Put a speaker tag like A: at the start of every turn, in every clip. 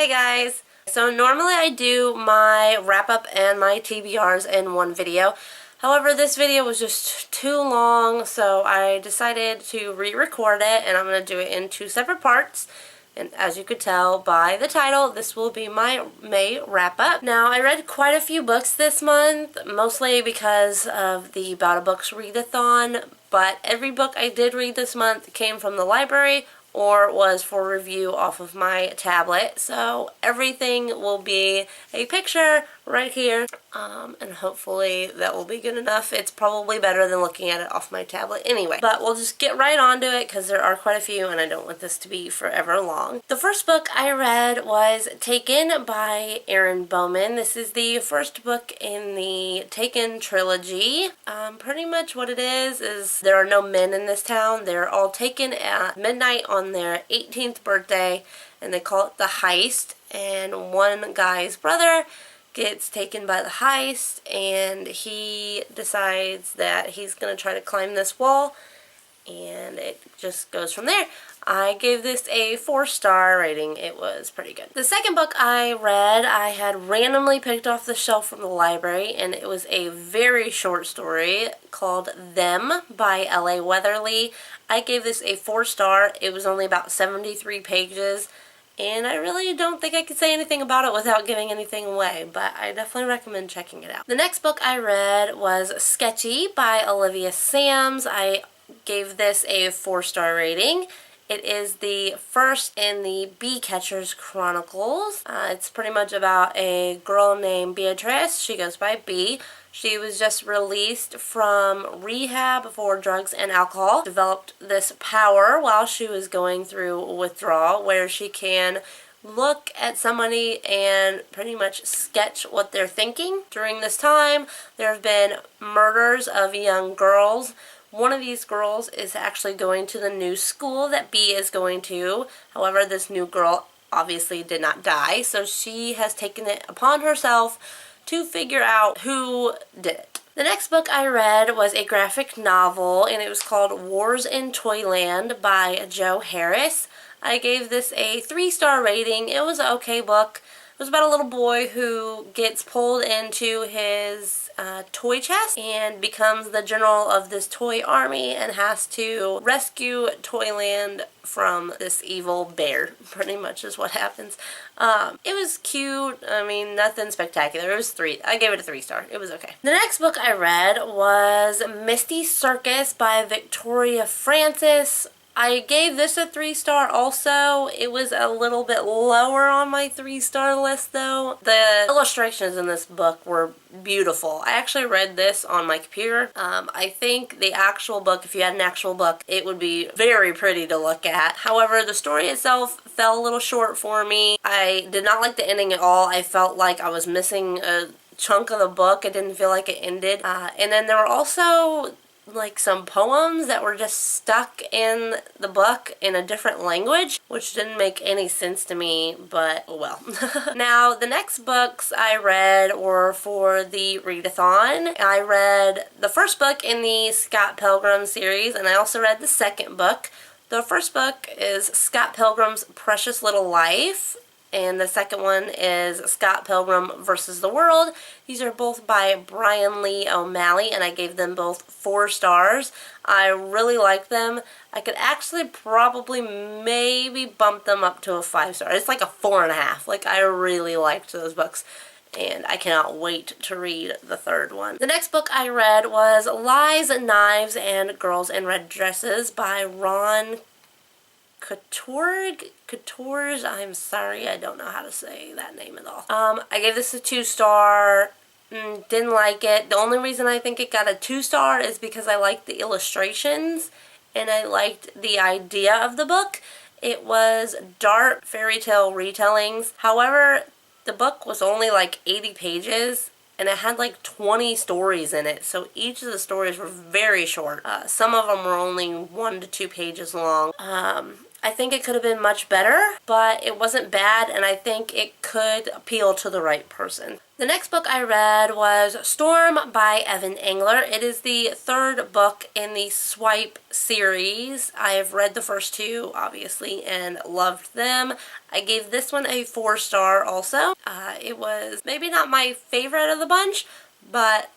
A: guys! So normally I do my wrap-up and my TBRs in one video. However, this video was just too long, so I decided to re-record it, and I'm going to do it in two separate parts. And as you could tell by the title, this will be my May wrap-up. Now, I read quite a few books this month, mostly because of the About a Books readathon, but every book I did read this month came from the library or was for review off of my tablet. So everything will be a picture right here, and hopefully that will be good enough. It's probably better than looking at it off my tablet anyway. But we'll just get right onto it because there are quite a few and I don't want this to be forever long. The first book I read was Taken by Erin Bowman. This is the first book in the Taken trilogy. Pretty much what it is there are no men in this town. They're all taken at midnight on their 18th birthday, and they call it the heist, and one guy's brother gets taken by the heist, and he decides that he's going to try to climb this wall, and it just goes from there. I gave this a 4-star rating. It was pretty good. The second book I read, I had randomly picked off the shelf from the library, and it was a very short story called Them by L.A. Weatherly. I gave this a 4-star. It was only about 73 pages, and I really don't think I could say anything about it without giving anything away, but I definitely recommend checking it out. The next book I read was Sketchy by Olivia Sams. I gave this a 4-star rating. It is the first in the Bee Catchers Chronicles. It's pretty much about a girl named Beatrice. She goes by Bee. She was just released from rehab for drugs and alcohol. Developed this power while she was going through withdrawal, where she can look at somebody and pretty much sketch what they're thinking. During this time, there have been murders of young girls. One of these girls is actually going to the new school that Bee is going to. However, this new girl obviously did not die, so she has taken it upon herself to figure out who did it. The next book I read was a graphic novel, and it was called Wars in Toyland by Joe Harris. I gave this a 3-star rating. It was an okay book. It was about a little boy who gets pulled into his toy chest and becomes the general of this toy army and has to rescue Toyland from this evil bear. Pretty much is what happens. It was cute. I mean, nothing spectacular. It was 3. I gave it a 3-star. It was okay. The next book I read was Misty Circus by Victoria Francis. I gave this a 3-star also. It was a little bit lower on my 3-star list though. The illustrations in this book were beautiful. I actually read this on my computer. I think the actual book, if you had an actual book, it would be very pretty to look at. However, the story itself fell a little short for me. I did not like the ending at all. I felt like I was missing a chunk of the book. It didn't feel like it ended. And then there were also like some poems that were just stuck in the book in a different language, which didn't make any sense to me, but well. Now, the next books I read were for the readathon. I read the first book in the Scott Pilgrim series, and I also read the second book. The first book is Scott Pilgrim's Precious Little Life, and the second one is Scott Pilgrim vs. the World. These are both by Brian Lee O'Malley, and I gave them both 4 stars. I really like them. I could actually probably maybe bump them up to a 5-star. It's like a 4.5. Like, I really liked those books, and I cannot wait to read the third one. The next book I read was Lies, Knives, and Girls in Red Dresses by Ron Couture. I'm sorry, I don't know how to say that name at all. I gave this a 2-star. Didn't like it. The only reason I think it got a 2-star is because I liked the illustrations and I liked the idea of the book. It was dark fairy tale retellings. However, the book was only like 80 pages. And it had like 20 stories in it, so each of the stories were very short. Some of them were only 1 to 2 pages long. I think it could have been much better, but it wasn't bad, and I think it could appeal to the right person. The next book I read was Storm by Evan Engler. It is the third book in the Swipe series. I have read the first two, obviously, and loved them. I gave this one a 4-star also. It was maybe not my favorite of the bunch, but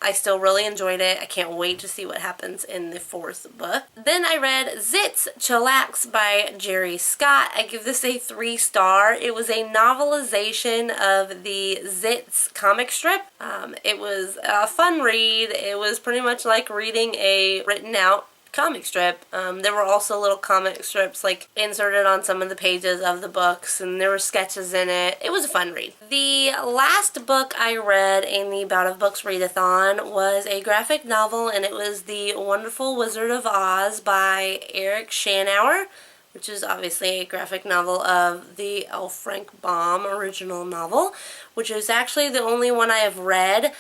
A: I still really enjoyed it. I can't wait to see what happens in the fourth book. Then I read Zits Chillax by Jerry Scott. I give this a 3-star. It was a novelization of the Zits comic strip. It was a fun read. It was pretty much like reading a written out comic strip. There were also little comic strips like inserted on some of the pages of the books, and there were sketches in it. It was a fun read. The last book I read in the Bout of Books readathon was a graphic novel, and it was The Wonderful Wizard of Oz by Eric Shanauer, which is obviously a graphic novel of the L. Frank Baum original novel, which is actually the only one I have read.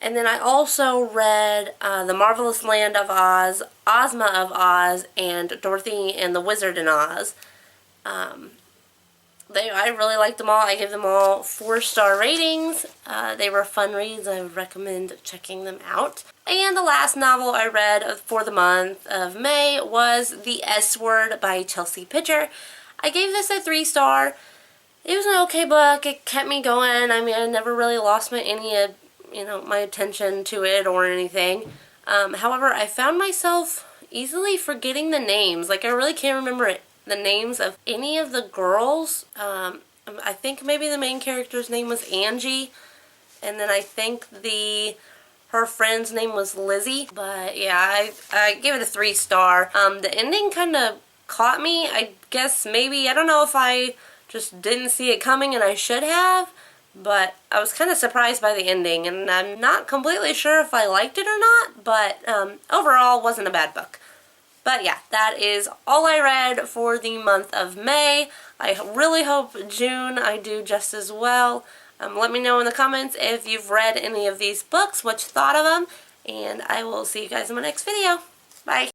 A: And then I also read The Marvelous Land of Oz, Ozma of Oz, and Dorothy and the Wizard in Oz. I really liked them all. I gave them all 4-star ratings. They were fun reads. I would recommend checking them out. And the last novel I read for the month of May was The S Word by Chelsea Pitcher. I gave this a 3-star. It was an okay book. It kept me going. I mean, I never really lost my attention to it or anything. However, I found myself easily forgetting the names. Like, I really can't remember the names of any of the girls. I think maybe the main character's name was Angie, and then I think her friend's name was Lizzie. But yeah, I give it a 3-star. The ending kind of caught me. I guess maybe, I don't know if I just didn't see it coming and I should have, but I was kind of surprised by the ending, and I'm not completely sure if I liked it or not, but overall, wasn't a bad book. But yeah, that is all I read for the month of May. I really hope June I do just as well. Let me know in the comments if you've read any of these books, what you thought of them, and I will see you guys in my next video. Bye!